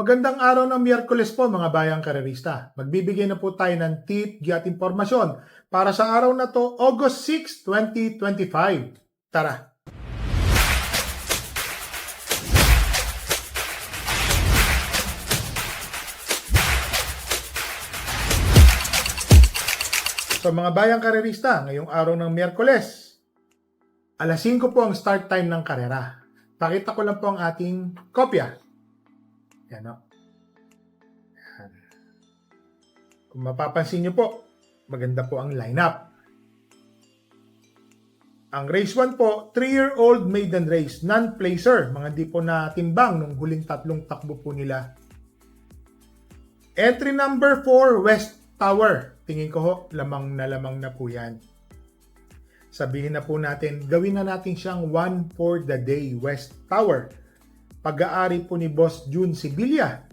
Magandang araw ng Miyerkules po mga bayang karerista. Magbibigay na po tayo ng tip at impormasyon para sa araw na to, August 6, 2025. Tara! So mga bayang karerista, ngayong araw ng Miyerkules, alas 5 po ang start time ng karera. Pakita ko lang po ang ating kopya. Yan o. Yan. Kung mapapansin nyo po, maganda po ang lineup. Ang race 1 po, 3-year-old maiden race, non-placer. Mga di po natimbang nung huling tatlong takbo po nila. Entry number 4, West Tower. Tingin ko ho, lamang na po yan. Sabihin na po natin, gawin na natin siyang one for the day, West Tower. Pag-aari po ni Boss June Sibilia.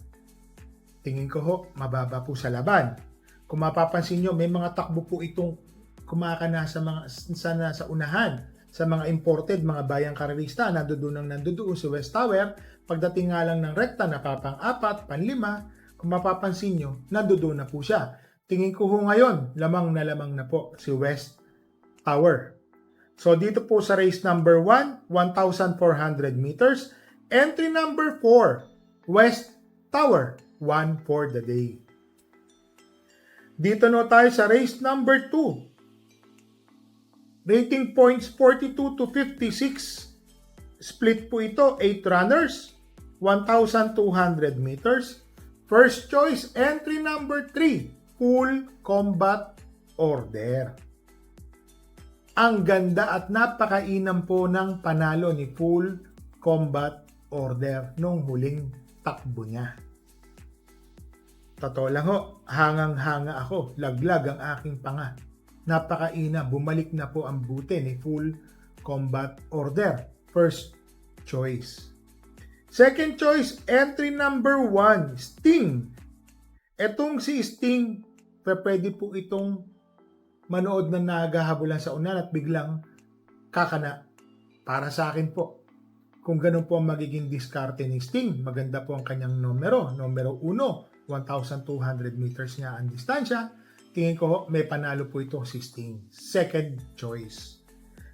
Tingin ko ho, mababa po sa laban. Kung mapapansin nyo, may mga takbo po itong kumakana sa unahan. Sa mga imported, mga bayang karerista, nandoon si West Tower. Pagdating nga lang ng rekta, napapang-4, pan-5, kung mapapansin nyo, nandoon na po siya. Tingin ko ho ngayon, lamang na po si West Tower. So dito po sa race number 1, 1,400 meters. Entry number 4, West Tower, 1 for the day. Dito no tayo sa race number 2. Rating points 42 to 56. Split po ito, 8 runners, 1,200 meters. First choice, entry number 3, Full Combat Order. Ang ganda at napakainam po ng panalo ni Full Combat Order nung huling takbo niya. Totoo lang ho, hangang-hanga ako, laglag ang aking panga. Napakaina, bumalik na po ang buti ni Full Combat Order. First choice. Second choice, entry number 1, Sting. Etong si Sting, pwede po itong manood na nagahabulan sa unan at biglang kakana. Para sa akin po, kung ganun po ang magiging diskarte ni Sting, maganda po ang kanyang numero. Numero 1, 1,200 meters niya ang distansya. Tingin ko may panalo po ito si Sting. Second choice.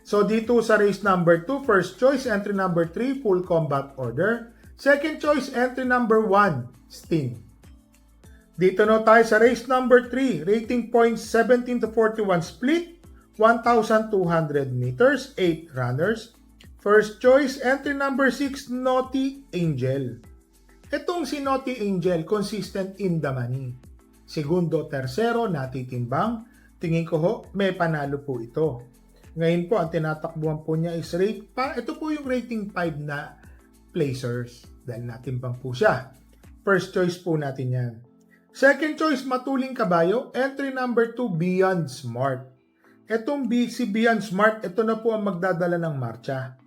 So dito sa race number 2, first choice, entry number 3, Full Combat Order. Second choice, entry number 1, Sting. Dito na tayo sa race number 3, rating points 17 to 41 split, 1,200 meters, 8 runners. First choice, entry number 6, Naughty Angel. Itong si Naughty Angel, consistent in the money. Segundo, tersero, natitimbang. Tingin ko ho, may panalo po ito. Ngayon po, ang tinatakbuhan po niya is ito po yung rating 5 na placers. Dahil natimbang po siya. First choice po natin yan. Second choice, Matuling Kabayo. Entry number 2, Beyond Smart. Itong si Beyond Smart, ito na po ang magdadala ng marcha.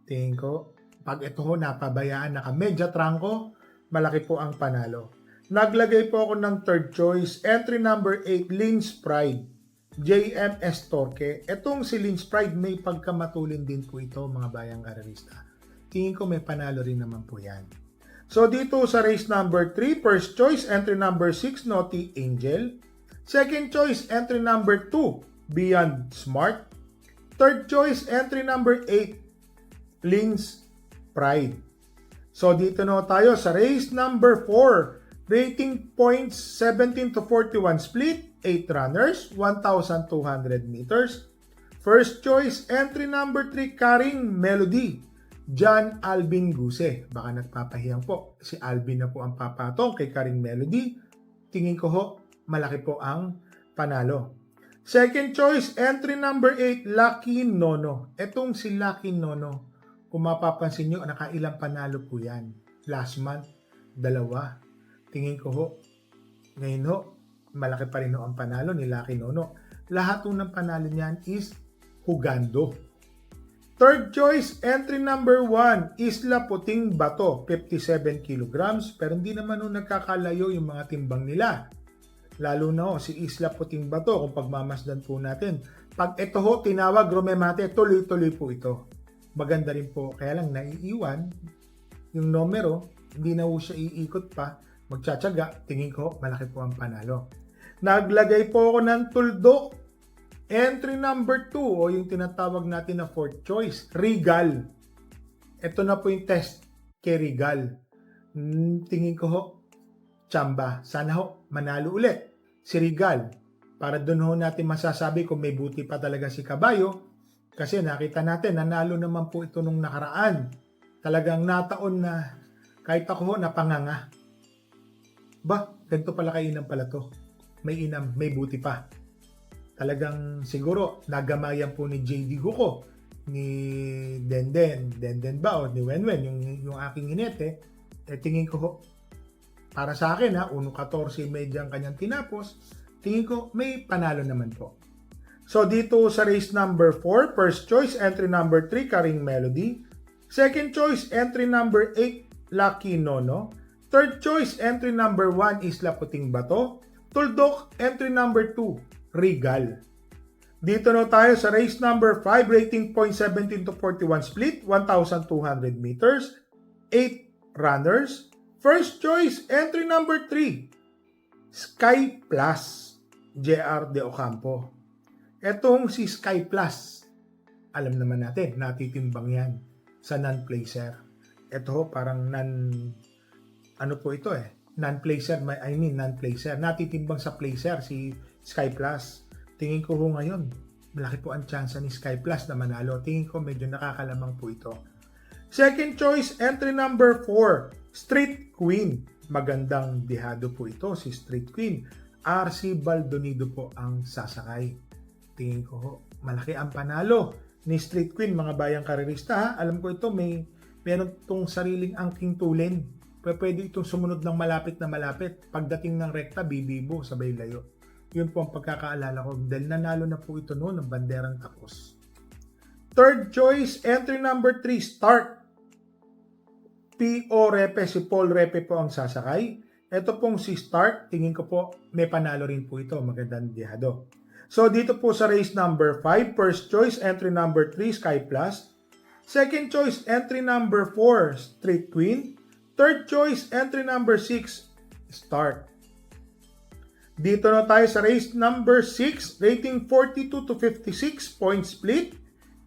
Tingin ko, pag ito ho napabayaan, naka-medya trangko, malaki po ang panalo. Naglagay po ako ng third choice, entry number 8, Lynch Pride. JMS Torque. Itong si Lynch Pride, may pagkamatulin din po ito, mga bayang karerista. Tingin ko may panalo rin naman po yan. So dito sa race number 3, first choice, entry number 6, Naughty Angel. Second choice, entry number 2, Beyond Smart. Third choice, entry number 8, Lynch Pride. So dito na tayo sa race number 4, rating points 17 to 41 split, 8 runners, 1,200 meters. First choice, entry number 3, Karing Melody. John Alvin Guse. Baka nagpapahiyang po. Si Alvin na po ang papatong kay Karing Melody. Tingin ko ho, malaki po ang panalo. Second choice, entry number 8, Lucky Nono. Etong si Lucky Nono, kung mapapansin nyo, nakailang panalo po yan. Last month, 2. Tingin ko ho, ngayon ho, malaki pa rin ho ang panalo ni Lucky Nono. Lahat ng panalo niyan is hugando. Third choice, entry number 1, Isla Puting Bato, 57 kilograms. Pero hindi naman nagkakalayo yung mga timbang nila. Lalo na si Isla Puting Bato, kung pagmamasdan po natin. Pag ito ho, tinawag Romemate, tuloy-tuloy po ito. Maganda rin po, kaya lang naiiwan yung numero hindi na po siya iikot pa, magtsatsaga, tingin ko malaki po ang panalo. Naglagay po ako ng tuldok. Entry number 2 o yung tinatawag natin na fourth choice, Regal. Ito na po yung test kay Regal. Tingin ko ho, tsamba. Sana ho, manalo ulit si Regal. Para doon ho natin masasabi kung may buti pa talaga si Kabayo. Kasi nakita natin, nanalo naman po ito nung nakaraan. Talagang nataon na kahit ako ho, napanganga. Ba, ganito pala kainam pala to. May inam, may buti pa. Talagang siguro nagamayan po ni JD Guko, ni Denden ba o ni Wenwen, yung aking inete, tingin ko ho, para sa akin ha, 1.14 medyo ang kanyang tinapos, tingin ko may panalo naman po. So dito sa race number 4, first choice, entry number 3, Karing Melody. Second choice, entry number 8, Lucky Nono. Third choice, entry number 1, Isla Puting Bato. Tuldok, entry number 2, Regal. Dito na tayo sa race number 5, rating 0.17 to 41 split, 1,200 meters, 8 runners. First choice, entry number 3, Sky Plus, JR De Ocampo. Etong si Sky Plus, alam naman natin, natitimbang yan sa non-placer. Ito parang ano po ito non-placer, non-placer. Natitimbang sa placer si Sky Plus. Tingin ko ho ngayon, malaki po ang chance ni Sky Plus na manalo. Tingin ko medyo nakakalamang po ito. Second choice, entry number 4, Street Queen. Magandang dihado po ito, si Street Queen. RC Baldonido po ang sasakay. Tingin ko ho, malaki ang panalo ni Street Queen, mga bayang karerista ha. Alam ko ito, meron itong sariling angking tulin. Pwede itong sumunod ng malapit na malapit. Pagdating ng rekta, bibibo, sabay layo. Yun po ang pagkakaalala ko dahil nanalo na po ito noon ng banderang tapos. Third choice, entry number 3, Start. P.O. Repe, si Paul Repe po ang sasakay. Ito pong si Start, tingin ko po may panalo rin po ito. Magandang dihado. So dito po sa race number 5, first choice, entry number 3, Sky Plus. Second choice, entry number 4, Street Queen. Third choice, entry number 6, Start. Dito na tayo sa race number 6, rating 42 to 56, point split,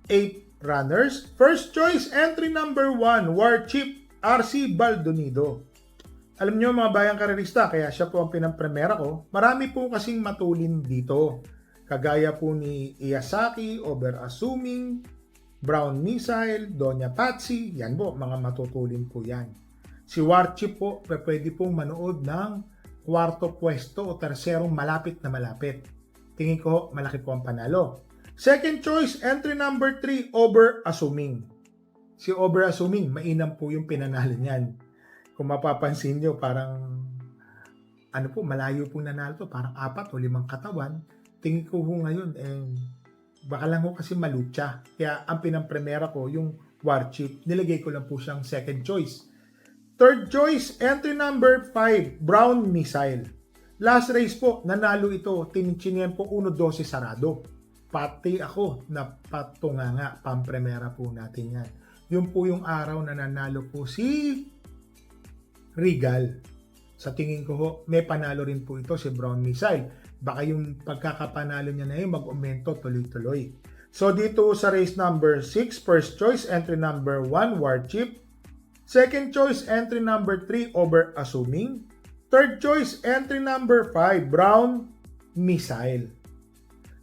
8 runners. First choice, entry number 1, War Chief, RC Baldonido. Alam nyo mga bayang karerista, kaya siya po ang pinampremera ko. Marami po kasing matulin dito. Kagaya po ni Iyasaki, Over-Assuming, Brown Missile, Doña Patsy, yan po, mga matutulin po yan. Si War Chief po, pwede pong manood ng kwarto pwesto o terserong malapit na malapit. Tingin ko, malaki po ang panalo. Second choice, entry number 3, Over-Assuming. Si Over-Assuming, mainam po yung pinanalo niyan. Kung mapapansin nyo, parang malayo pong nanalo to, parang 4 o 5 katawan. Tingin ko ngayon, baka lang ko kasi malutya. Kaya ang pinampremera ko, yung War Chief, nilagay ko lang po siyang second choice. Third choice, entry number 5, Brown Missile. Last race po, nanalo ito, Tinichinien po 1-12 sarado. Pati ako, napatunganga, pampremera po natin yan. Yun po yung araw na nanalo po si Regal. Sa tingin ko ho, may panalo rin po ito si Brown Missile. Baka yung pagkakapanalo niya na yun, mag-aumento tuloy-tuloy. So dito sa race number 6, first choice, entry number 1, War Chief. Second choice, entry number 3, Over-Assuming. Third choice, entry number 5, Brown Missile.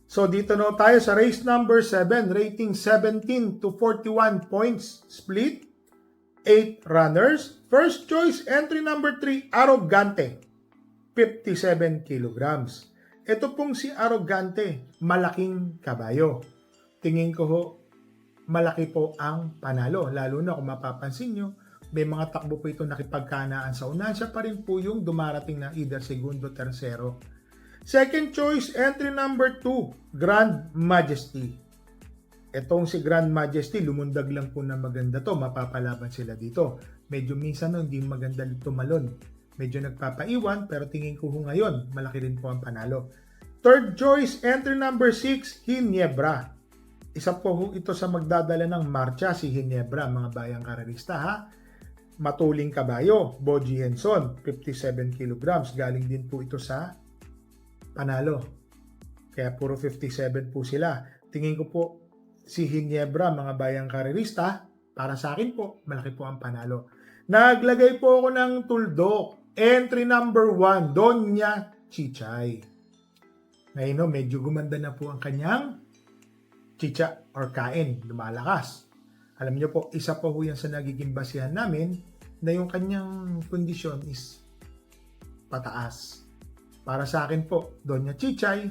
So dito na tayo sa race number 7, rating 17 to 41 points, split, 8 runners. First choice, entry number 3, Arrogante, 57 kilograms. Ito pong si Arrogante, malaking kabayo. Tingin ko ho, malaki po ang panalo. Lalo na kung mapapansin nyo, may mga takbo po ito nakipagkanaan sa unahan. Siya pa rin po yung dumarating na either segundo, tersero. Second choice, entry number 2, Grand Majesty. Itong si Grand Majesty, lumundag lang po na maganda to. Mapapalaban sila dito. Medyo minsan hindi maganda tumalon. Medyo nagpapaiwan, pero tingin ko ngayon, malaki rin po ang panalo. Third choice, entry number 6, Ginebra. Isa po ito sa magdadala ng marcha, si Ginebra, mga bayang karerista ha. matuling kabayo, Boji Henson, 57 kilograms. Galing din po ito sa Panalo. Kaya puro 57 po sila. Tingin ko po si Ginebra, mga bayang karerista, para sa akin po, malaki po ang Panalo. Naglagay po ako ng tuldok. Entry number 1, Doña Chichay. Ngayon, medyo gumanda na po ang kanyang chicha or kain, lumalakas. Alam niyo po, isa po yan sa nagiging basihan namin na yung kanyang kondisyon is pataas. Para sa akin po, Doña Chichay,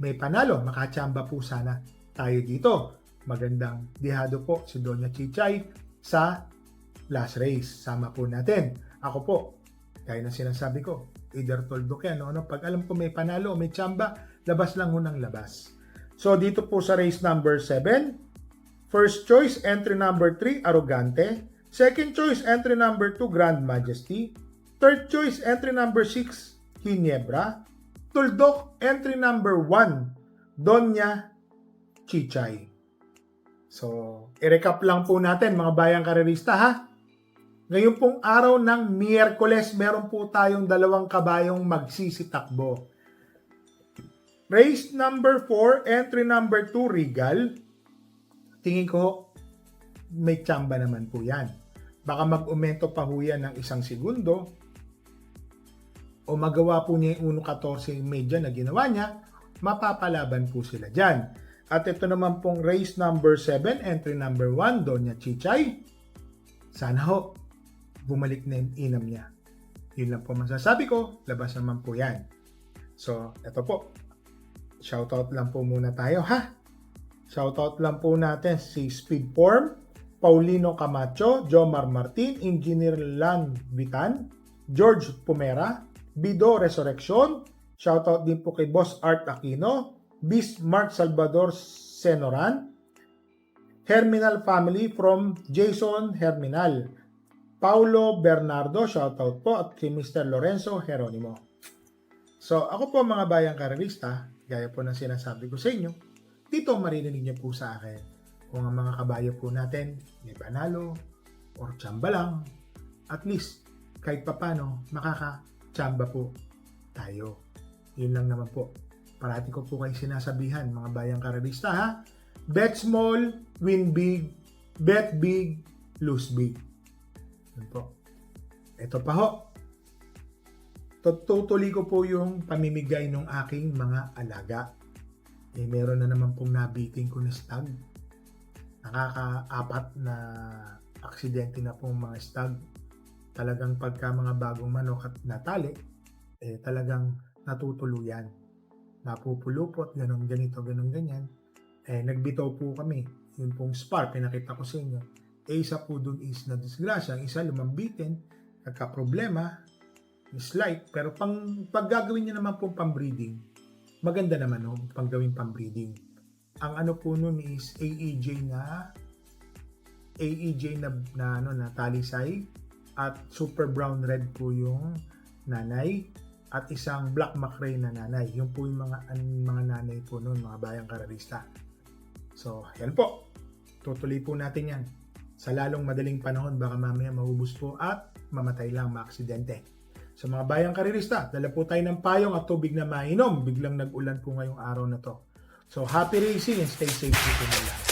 may Panalo, makachamba po sana tayo dito. Magandang dihado po si Doña Chichay sa last race. Sama po natin. Ako po, gaya ng sinasabi ko, either toldok yan, no? Pag alam ko may Panalo, may chamba, labas lang ho ng labas. So dito po sa race number 7, first choice, entry number 3, Arrogante. Second choice, entry number 2, Grand Majesty. Third choice, entry number 6, Ginebra. Tuldok, entry number 1, Doña Chichay. So, i-recap lang po natin mga bayang karerista ha. Ngayon pong araw ng Miyerkules, meron po tayong 2 kabayong magsisitakbo. Race number 4, entry number 2, Regal. Tingin ko, may tsamba naman po yan. Baka mag-umento pa ho yan ng 1 segundo o magawa po niya yung 1.14 medya na ginawa niya, mapapalaban po sila dyan. At ito naman pong race number 7, entry number 1, Doña Chichay. Sana ho, bumalik na yung inam niya. Yun lang po masasabi ko, labas naman po yan. So, ito po. Shoutout lang po muna tayo ha. Shoutout lang po natin si Speedform, Paulino Camacho, Jomar Martin, Engineer Lan Vitan, George Pumera, Bido Resurrection. Shoutout din po kay Boss Art Aquino, Bismarck Salvador Senoran, Herminal Family from Jason Herminal, Paulo Bernardo, shoutout po, at kay Mr. Lorenzo Jeronimo. So, ako po mga bayang karerista, gaya po ng sinasabi ko sa inyo, dito maririnig niyo po sa akin kung ang mga kabayo po natin may Panalo or tsamba lang, at least kahit papano makaka-tsamba po tayo. Yun lang naman po. Parati ko po kayo sinasabihan mga bayang karerista ha. Bet small, win big, bet big, lose big. Yun po. Ito pa ho. Tutuloy ko po yung pamimigay ng aking mga alaga. Meron na naman pong nabiting ko na stag. Nakaka-4 na aksidente na pong mga stag. Talagang pagka mga bagong manok at natali, talagang natutuluyan. Napupulupot, ganun ganito, ganun ganyan. Nagbitaw po kami. Yun pong spar, pinakita ko sa inyo. Isa po dun is na disgrasya. Isa lumambitin, nagka-problema, slight. Pero pag gagawin niya naman pong pang-breeding, maganda naman pang gawin pang-breeding. Ang ano po nun is AEJ na talisay at super brown red po yung nanay at isang black McRae na nanay. Yung po yung mga nanay po nun, mga bayang karerista. So, yan po. Tutuloy po natin yan. Sa lalong madaling panahon, baka mamaya mahubos po at mamatay lang, maaksidente. So mga bayang karerista, dala po tayo ng payong at tubig na mainom. Biglang nag-ulan po ngayong araw na to. So happy racing and stay safe po po nila.